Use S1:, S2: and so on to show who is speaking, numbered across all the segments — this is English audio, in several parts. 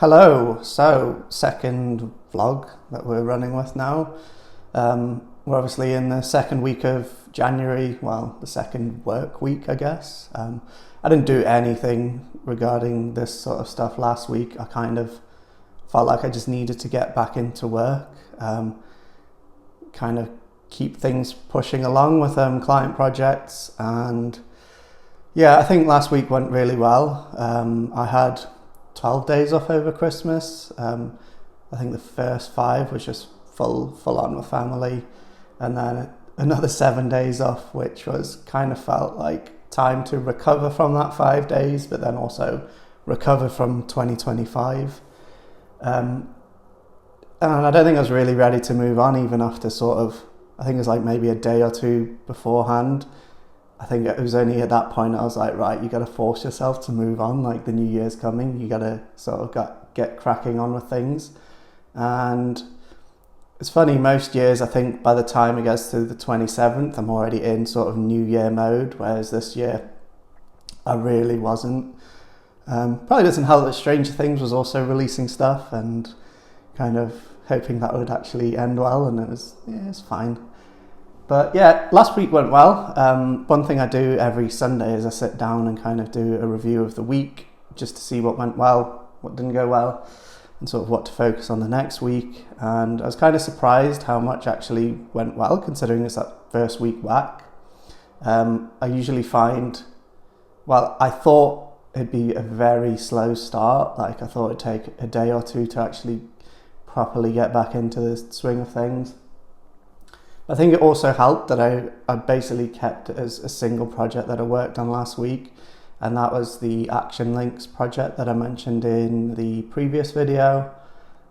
S1: Hello, so second vlog that we're running with now. We're obviously in the second week of January, well, the second work week, I guess. I didn't do anything regarding this sort of stuff last week. I kind of felt like I just needed to get back into work, kind of keep things pushing along with client projects. And yeah, I think last week went really well. I had 12 days off over Christmas. I think the first 5 was just full on with family, and then another 7 days off, which was kind of felt like time to recover from that 5 days, but then also recover from 2025. And I don't think I was really ready to move on even after I think it was like maybe a day or two beforehand. I think it was only at that point I was like, right, you got to force yourself to move on. Like, the new year's coming, you got to sort of get cracking on with things. And it's funny, most years I think by the time it gets to the 27th, I'm already in sort of new year mode, whereas this year I really wasn't. Probably doesn't help that Stranger Things was also releasing stuff, and kind of hoping that would actually end well, and it's fine. But yeah, last week went well. One thing I do every Sunday is I sit down and kind of do a review of the week, just to see what went well, what didn't go well, and sort of what to focus on the next week. And I was kind of surprised how much actually went well, considering it's that first week back. I usually find, I thought it'd be a very slow start. Like, I thought it'd take a day or two to actually properly get back into the swing of things. I think it also helped that I basically kept it as a single project that I worked on last week, and that was the Action Links project that I mentioned in the previous video.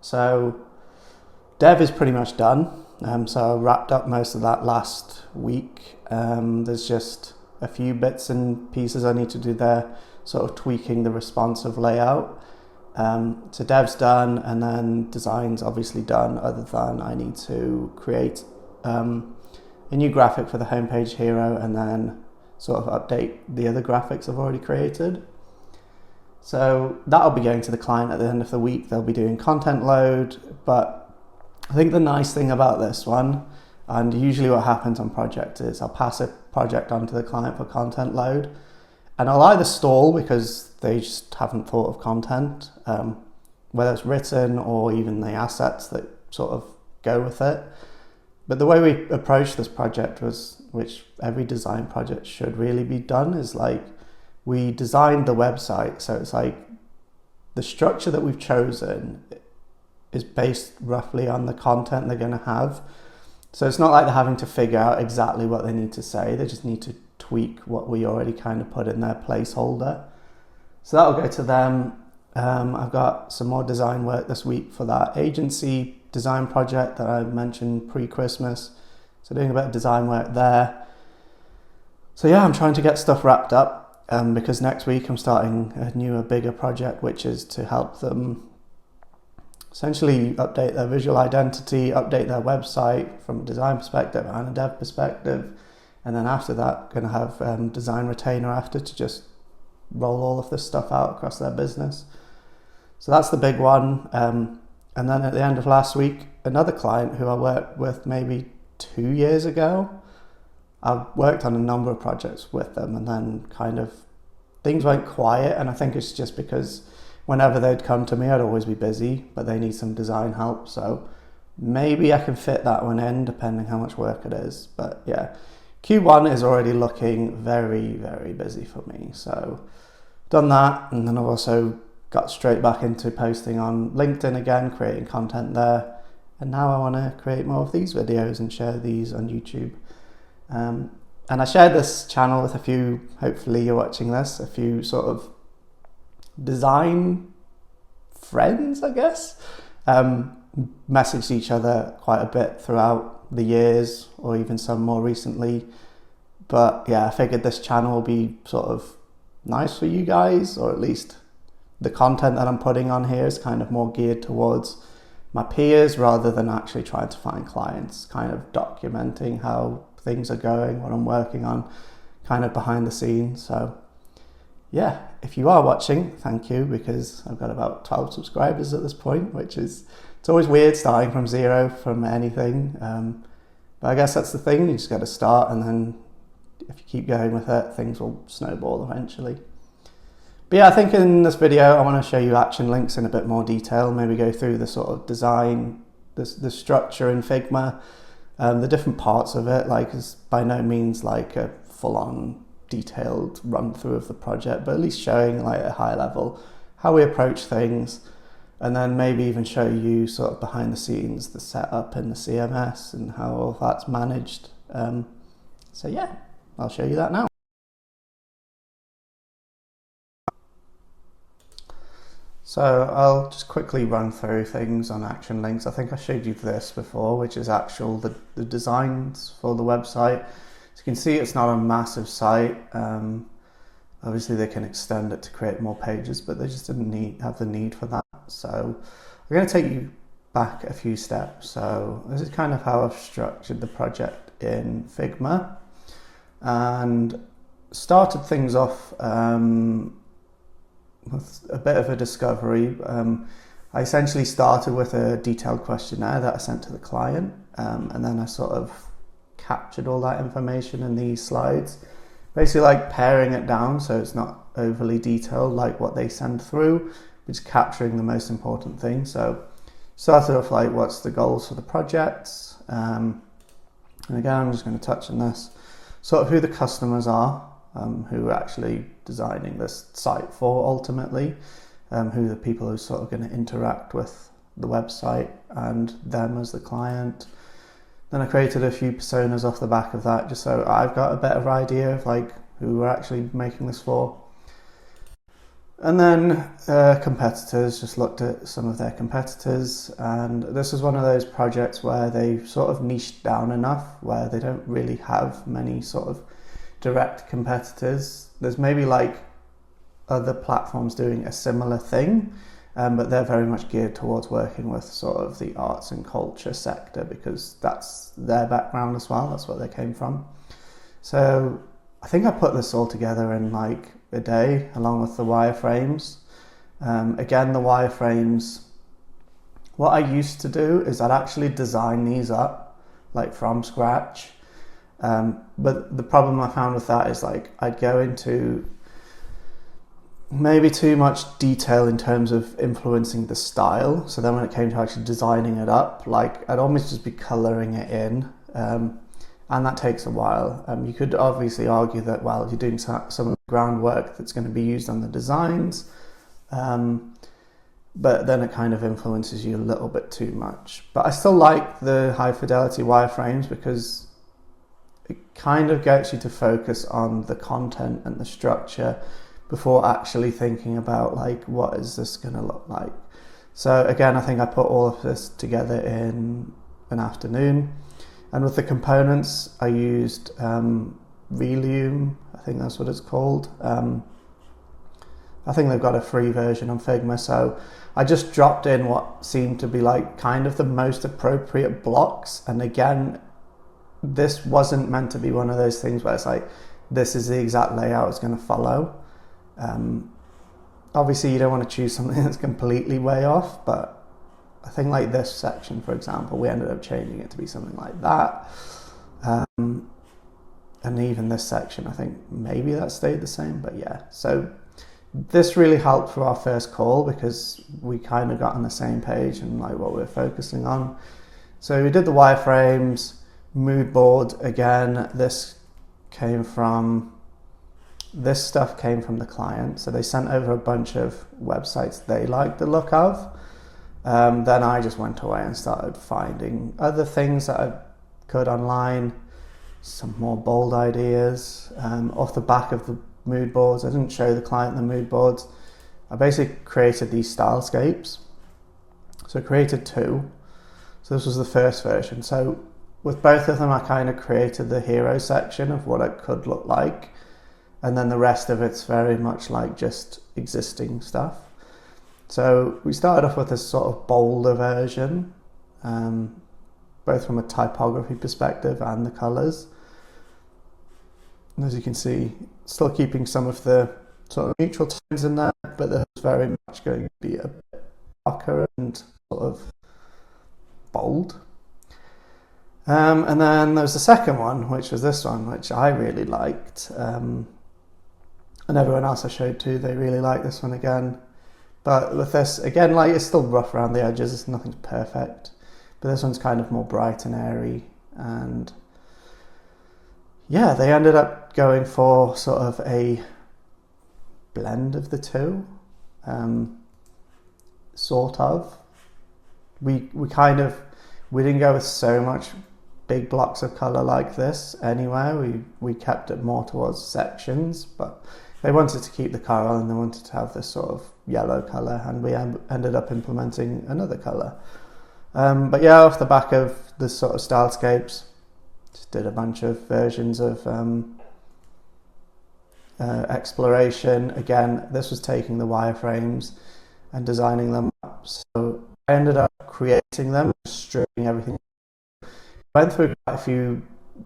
S1: So dev is pretty much done. So I wrapped up most of that last week. There's just a few bits and pieces I need to do there, sort of tweaking the responsive layout. So dev's done, and then design's obviously done, other than I need to create a new graphic for the homepage hero, and then sort of update the other graphics I've already created. So that'll be going to the client at the end of the week. They'll be doing content load. But I think the nice thing about this one, and usually what happens on projects, is I'll pass a project on to the client for content load, and I'll either stall because they just haven't thought of content, whether it's written or even the assets that sort of go with it. But the way we approached this project was, which every design project should really be done, is like, we designed the website. So it's like the structure that we've chosen is based roughly on the content they're going to have. So it's not like they're having to figure out exactly what they need to say. They just need to tweak what we already kind of put in their placeholder. So that'll go to them. I've got some more design work this week for that agency design project that I mentioned pre-Christmas. So doing a bit of design work there. So yeah, I'm trying to get stuff wrapped up, because next week I'm starting a newer, bigger project, which is to help them essentially update their visual identity, update their website from a design perspective and a dev perspective. And then after that, going to have design retainer after to just roll all of this stuff out across their business. So that's the big one. And then at the end of last week, another client who I worked with maybe 2 years ago, I've worked on a number of projects with them, and then kind of things went quiet. And I think it's just because whenever they'd come to me, I'd always be busy, but they need some design help. So maybe I can fit that one in, depending how much work it is. But yeah, Q1 is already looking very, very busy for me. So done that, and then I've also got straight back into posting on LinkedIn again, creating content there. And now I want to create more of these videos and share these on YouTube. And I shared this channel with a few, hopefully you're watching this, a few sort of design friends, I guess. Messaged each other quite a bit throughout the years, or even some more recently. But yeah, I figured this channel will be sort of nice for you guys, or at least the content that I'm putting on here is kind of more geared towards my peers rather than actually trying to find clients, kind of documenting how things are going, what I'm working on, kind of behind the scenes. So yeah, if you are watching, thank you, because I've got about 12 subscribers at this point, which is, it's always weird starting from zero from anything. But I guess that's the thing, you just got to start, and then if you keep going with it, things will snowball eventually. But yeah, I think in this video, I want to show you action links in a bit more detail, maybe go through the sort of design, the structure in Figma, the different parts of it. Like, it's by no means like a full-on detailed run through of the project, but at least showing like at a high level how we approach things, and then maybe even show you sort of behind the scenes, the setup in the CMS and how all that's managed. So yeah, I'll show you that now. So I'll just quickly run through things on action links. I think I showed you this before, which is the designs for the website. So you can see it's not a massive site. Obviously they can extend it to create more pages, but they just didn't have the need for that. So I'm going to take you back a few steps. So this is kind of how I've structured the project in Figma, and started things off with a bit of a discovery. I essentially started with a detailed questionnaire that I sent to the client, and then I sort of captured all that information in these slides, basically like paring it down so it's not overly detailed like what they send through, but just capturing the most important things. So started off like, what's the goals for the projects, and again I'm just going to touch on this, sort of who the customers are, who are actually designing this site for ultimately, who are the people who are sort of going to interact with the website, and them as the client. Then I created a few personas off the back of that, just so I've got a better idea of like who we're actually making this for. And then competitors, just looked at some of their competitors, and this is one of those projects where they've sort of niched down enough where they don't really have many sort of direct competitors. There's maybe like other platforms doing a similar thing, but they're very much geared towards working with sort of the arts and culture sector, because that's their background as well, that's what they came from. So I think I put this all together in like a day, along with the wireframes. Again, the wireframes, what I used to do is I'd actually design these up like from scratch. But the problem I found with that is like I'd go into maybe too much detail in terms of influencing the style. So then when it came to actually designing it up, like I'd almost just be colouring it in, and that takes a while. You could obviously argue that, well, if you're doing some of the groundwork that's going to be used on the designs, but then it kind of influences you a little bit too much. But I still like the high fidelity wireframes because it kind of gets you to focus on the content and the structure before actually thinking about like, what is this going to look like? So again, I think I put all of this together in an afternoon. And with the components, I used Relume, I think that's what it's called. I think they've got a free version on Figma. So I just dropped in what seemed to be like kind of the most appropriate blocks. And again, this wasn't meant to be one of those things where it's like, this is the exact layout it's going to follow. Obviously you don't want to choose something that's completely way off, but I think like this section, for example, we ended up changing it to be something like that. And even this section, I think maybe that stayed the same, but yeah. So this really helped for our first call because we kind of got on the same page and like what we're focusing on. So we did the wireframes, mood board. Again, this stuff came from the client. So they sent over a bunch of websites they liked the look of. Then I just went away and started finding other things that I could online, some more bold ideas. Off the back of the mood boards, I didn't show the client the mood boards. I basically created these stylescapes. So I created two. So this was the first version. So with both of them, I kind of created the hero section of what it could look like. And then the rest of it's very much like just existing stuff. So we started off with this sort of bolder version, both from a typography perspective and the colours. And as you can see, still keeping some of the sort of neutral tones in there, but there's very much going to be a bit darker and sort of bold. And then there's the second one, which was this one, which I really liked. And everyone else I showed to, they really liked this one again. But with this, again, like, it's still rough around the edges, nothing's perfect. But this one's kind of more bright and airy. And yeah, they ended up going for sort of a blend of the two. Sort of. We didn't go with so much big blocks of colour like this anyway. We kept it more towards sections, but they wanted to keep the coral and they wanted to have this sort of yellow colour, and we ended up implementing another colour. But yeah, off the back of this sort of stylescapes, just did a bunch of versions of exploration. Again, this was taking the wireframes and designing them up. So I ended up creating them, stripping everything. Went through quite a few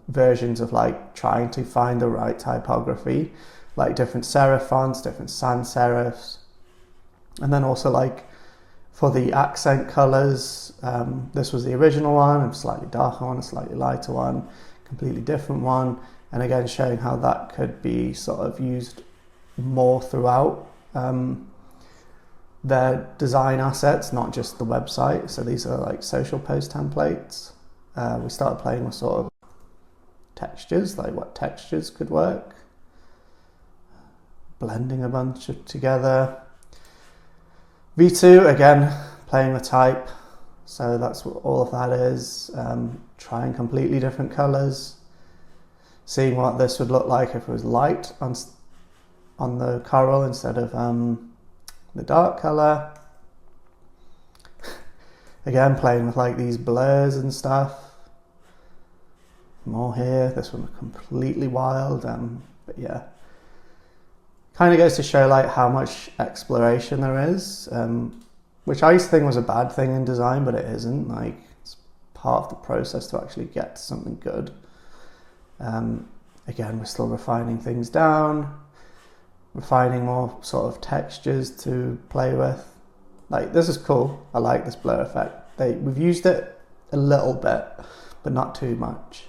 S1: versions of like trying to find the right typography, like different serif fonts, different sans serifs, and then also like for the accent colors, this was the original one, a slightly darker one, a slightly lighter one, completely different one, and again showing how that could be sort of used more throughout their design assets, not just the website. So these are like social post templates. We started playing with sort of textures, like what textures could work, blending a bunch together. V2, again, playing with type, so that's what all of that is. Trying completely different colours, seeing what this would look like if it was light on the coral instead of the dark colour. Again, playing with like these blurs and stuff. More here, this one completely wild, but yeah. Kind of goes to show like how much exploration there is, which I used to think was a bad thing in design, but it isn't. Like, it's part of the process to actually get to something good. Again, we're still refining things down, refining more sort of textures to play with. Like, this is cool. I like this blur effect. We've used it a little bit, but not too much.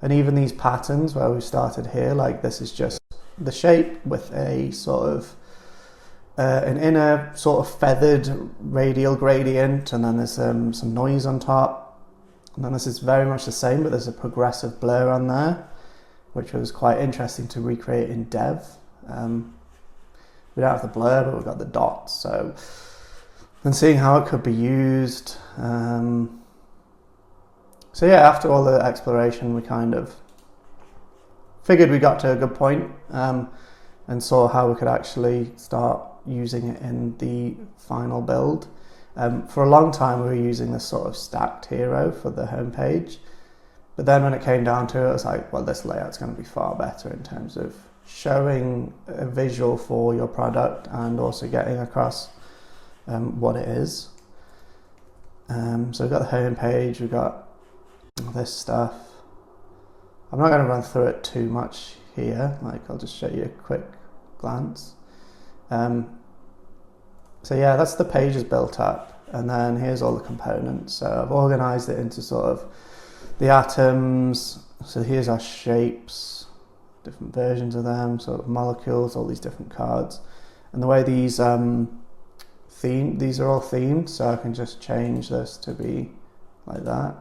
S1: And even these patterns where we started here, like this is just the shape with a sort of an inner sort of feathered radial gradient, and then there's some noise on top. And then this is very much the same, but there's a progressive blur on there, which was quite interesting to recreate in Dev. We don't have the blur, but we've got the dots. So, and seeing how it could be used. So yeah, after all the exploration, we kind of figured we got to a good point, and saw how we could actually start using it in the final build. For a long time, we were using this sort of stacked hero for the homepage, but then when it came down to it, I was like, well, this layout's going to be far better in terms of showing a visual for your product and also getting across what it is. So we've got the homepage, we've got this stuff. I'm not going to run through it too much here, like I'll just show you a quick glance. So yeah, that's the pages built up, and then here's all the components. So I've organized it into sort of the atoms. So here's our shapes, different versions of them, sort of molecules, all these different cards. And the way these these are all themed, so I can just change this to be like that.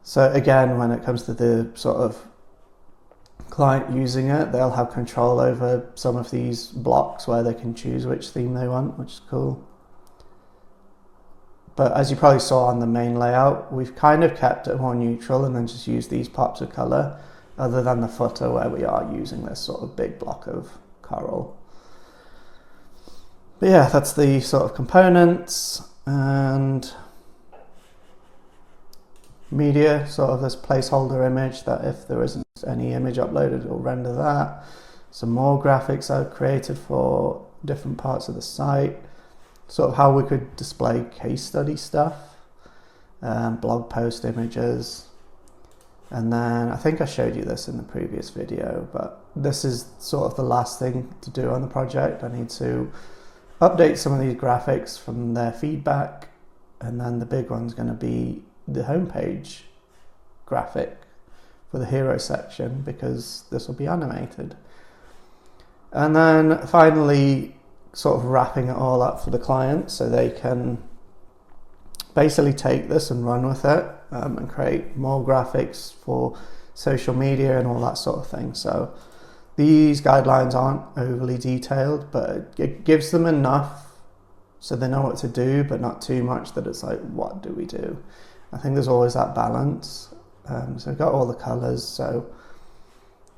S1: So again, when it comes to the sort of client using it, they'll have control over some of these blocks where they can choose which theme they want, which is cool. But as you probably saw on the main layout, we've kind of kept it more neutral and then just used these pops of color, other than the footer where we are using this sort of big block of coral. But yeah, that's the sort of components. And media, sort of this placeholder image that if there isn't any image uploaded, it will render that. Some more graphics I've created for different parts of the site, sort of how we could display case study stuff, blog post images, And then I think I showed you this in the previous video, but this is sort of the last thing to do on the project. I need to update some of these graphics from their feedback, and then the big one's going to be the homepage graphic for the hero section, because this will be animated. And then finally sort of wrapping it all up for the client so they can basically take this and run with it, and create more graphics for social media and all that sort of thing. So these guidelines aren't overly detailed, but it gives them enough so they know what to do, but not too much that it's like, what do we do? I think there's always that balance. So I've got all the colors, so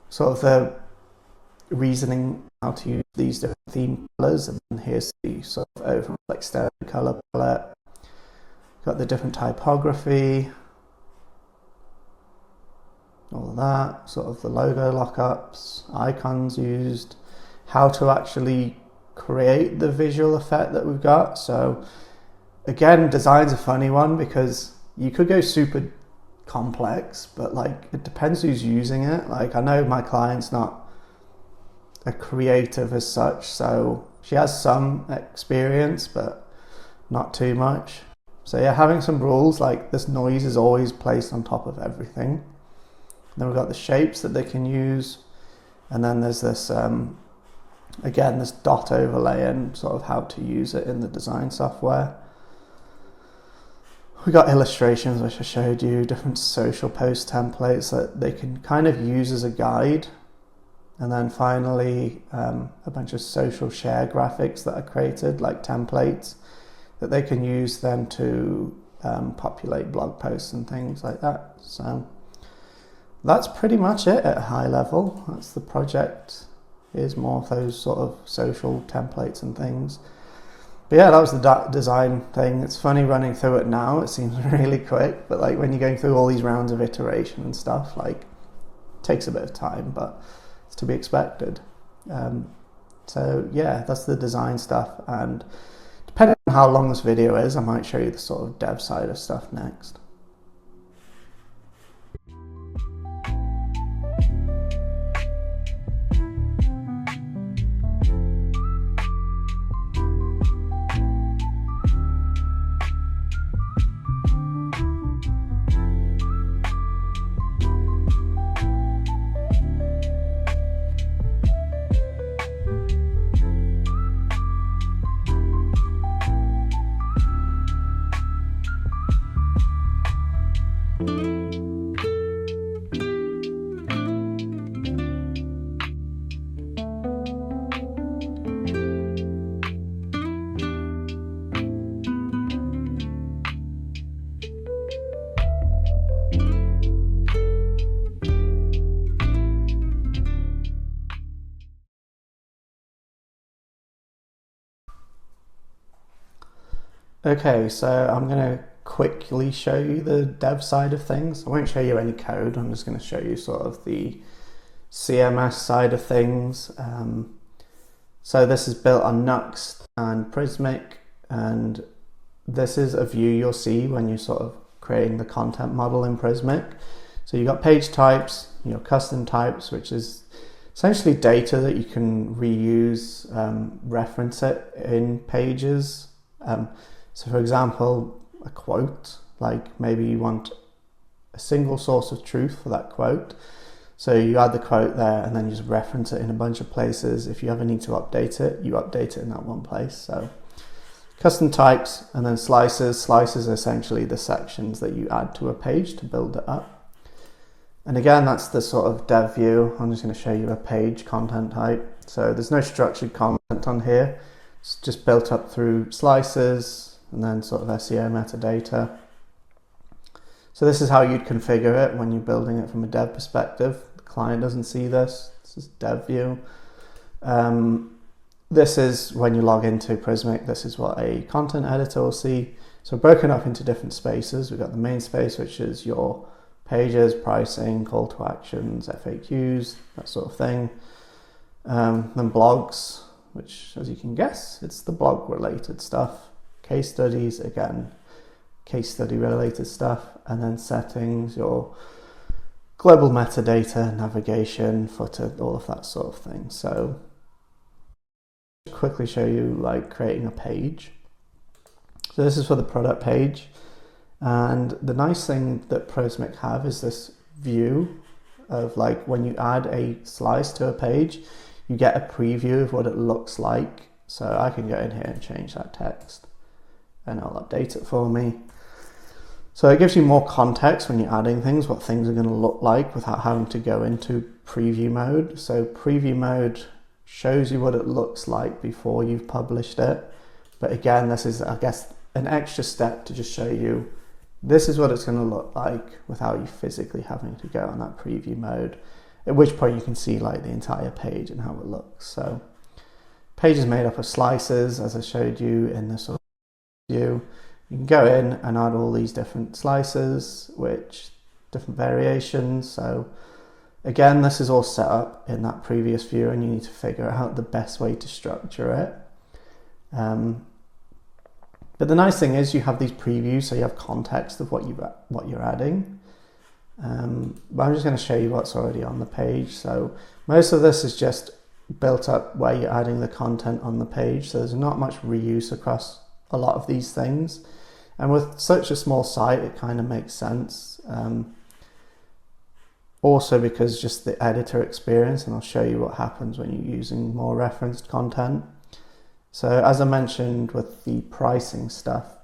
S1: sort of the reasoning how to use these different theme colors, and then here's the sort of overall extended color palette. Got the different typography, all of that, sort of the logo lockups, icons used, how to actually create the visual effect that we've got. So again, design's a funny one because you could go super complex, but like it depends who's using it. Like I know my client's not a creative as such, so she has some experience, but not too much. So yeah, having some rules like this noise is always placed on top of everything. Then we've got the shapes that they can use, and then there's this again this dot overlay and sort of how to use it in the design software. We got illustrations, which I showed you, different social post templates that they can kind of use as a guide. And then finally, a bunch of social share graphics that are created, like templates, that they can use then to populate blog posts and things like that. So that's pretty much it at a high level. That's the project. Here's more of those sort of social templates and things. But yeah, that was the design thing. It's funny running through it now. It seems really quick, but like when you're going through all these rounds of iteration and stuff, like it takes a bit of time, but it's to be expected. So yeah, that's the design stuff. And depending on how long this video is, I might show you the sort of dev side of stuff next. Okay, so I'm going to quickly show you the dev side of things. I won't show you any code, I'm just going to show you sort of the CMS side of things. So this is built on Nuxt and Prismic, and this is a view you'll see when you're sort of creating the content model in Prismic. So you've got page types, your custom types, which is essentially data that you can reuse, reference it in pages. So for example, a quote, like maybe you want a single source of truth for that quote. So you add the quote there and then you just reference it in a bunch of places. If you ever need to update it, you update it in that one place. So custom types, and then slices. Slices are essentially the sections that you add to a page to build it up. And again, that's the sort of dev view. I'm just going to show you a page content type. So there's no structured content on here. It's just built up through slices and then sort of SEO metadata. So this is how you'd configure it when you're building it from a dev perspective. The client doesn't see this. This is dev view. This is when you log into Prismic. This is what a content editor will see. So broken up into different spaces. We've got the main space, which is your pages, pricing, call to actions, FAQs, that sort of thing. Then blogs, which, as you can guess, it's the blog related stuff. Case studies, again, case study related stuff. And then settings, your global metadata, navigation, footer, all of that sort of thing. So quickly show you like creating a page. So this is for the product page, and the nice thing that Prismic have is this view of like when you add a slice to a page, you get a preview of what it looks like. So I can go in here and change that text and it'll update it for me. So it gives you more context when you're adding things, what things are going to look like without having to go into preview mode. So preview mode shows you what it looks like before you've published it. But again, this is, I guess, an extra step to just show you this is what it's going to look like without you physically having to go on that preview mode, at which point you can see like the entire page and how it looks. So page is made up of slices, as I showed you in this sort of view. You can go in and add all these different slices, which different variations. So again, this is all set up in that previous view and you need to figure out the best way to structure it. But the nice thing is you have these previews, so you have context of what you're adding. But I'm just going to show you what's already on the page. So most of this is just built up where you're adding the content on the page. So there's not much reuse across a lot of these things. And with such a small site, it kind of makes sense. Also because just the editor experience, and I'll show you what happens when you're using more referenced content. So as I mentioned with the pricing stuff,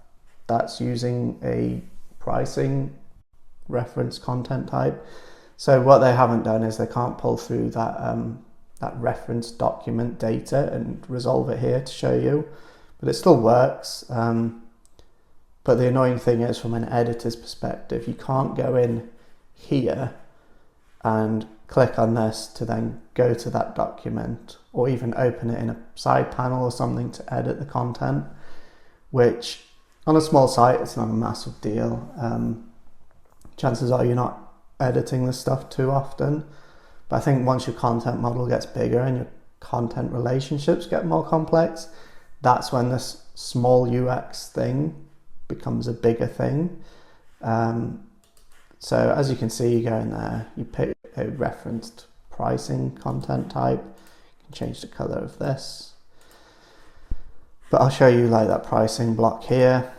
S1: that's using a pricing reference content type. So what they haven't done is they can't pull through that that reference document data and resolve it here to show you, but it still works. But the annoying thing is, from an editor's perspective, you can't go in here and click on this to then go to that document, or even open it in a side panel or something to edit the content, which on a small site, it's not a massive deal. Chances are you're not editing this stuff too often. But I think once your content model gets bigger and your content relationships get more complex, that's when this small UX thing becomes a bigger thing. So as you can see, you go in there, you pick a referenced pricing content type, you can change the color of this. But I'll show you like that pricing block here.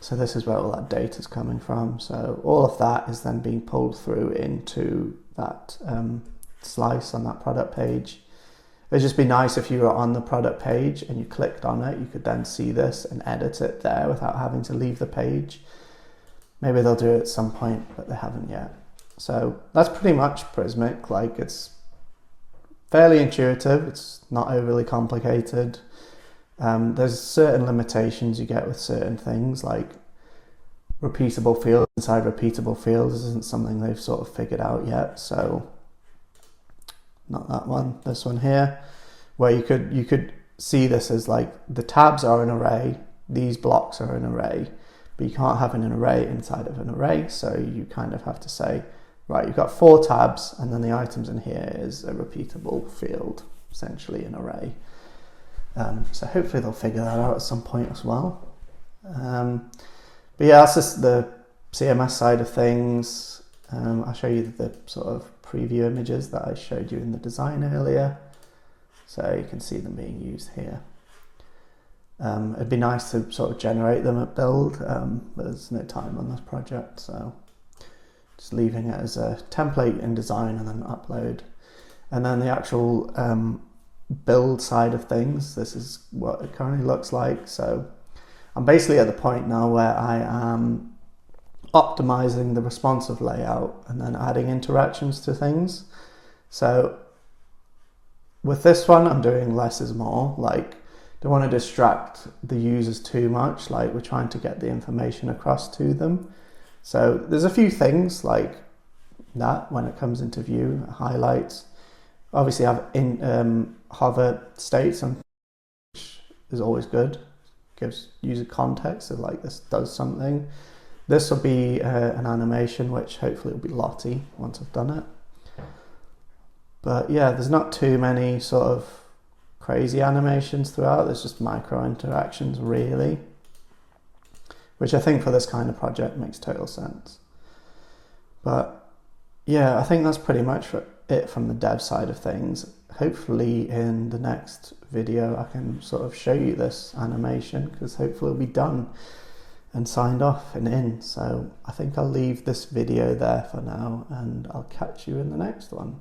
S1: So this is where all that data is coming from. So all of that is then being pulled through into that slice on that product page. It'd just be nice if you were on the product page and you clicked on it, you could then see this and edit it there without having to leave the page. Maybe they'll do it at some point, but they haven't yet. So that's pretty much Prismic. Like, it's fairly intuitive, it's not overly complicated. There's certain limitations you get with certain things, like repeatable fields inside repeatable fields isn't something they've sort of figured out yet. So not that one, this one here, where you could see this as like the tabs are an array, these blocks are an array, but you can't have an array inside of an array. So you kind of have to say, right, you've got 4 tabs and then the items in here is a repeatable field, essentially an array. So hopefully they'll figure that out at some point as well. But yeah, that's just the CMS side of things. I'll show you the sort of preview images that I showed you in the design earlier. So you can see them being used here. It'd be nice to sort of generate them at build, but there's no time on this project. So just leaving it as a template in design and then upload. And then the actual build side of things, this is what it currently looks like. So I'm basically at the point now where I am optimizing the responsive layout and then adding interactions to things. So with this one, I'm doing less is more. Like, don't want to distract the users too much. Like, we're trying to get the information across to them. So there's a few things like that when it comes into view, highlights. Obviously I have hover states, which is always good. Gives user context of like this does something. This will be an animation, which hopefully will be Lottie once I've done it. But yeah, there's not too many sort of crazy animations throughout. There's just micro interactions really, which I think for this kind of project makes total sense. But yeah, I think that's pretty much it from the dev side of things. Hopefully in the next video I can sort of show you this animation, because hopefully it'll be done and signed off and in. So I think I'll leave this video there for now, and I'll catch you in the next one.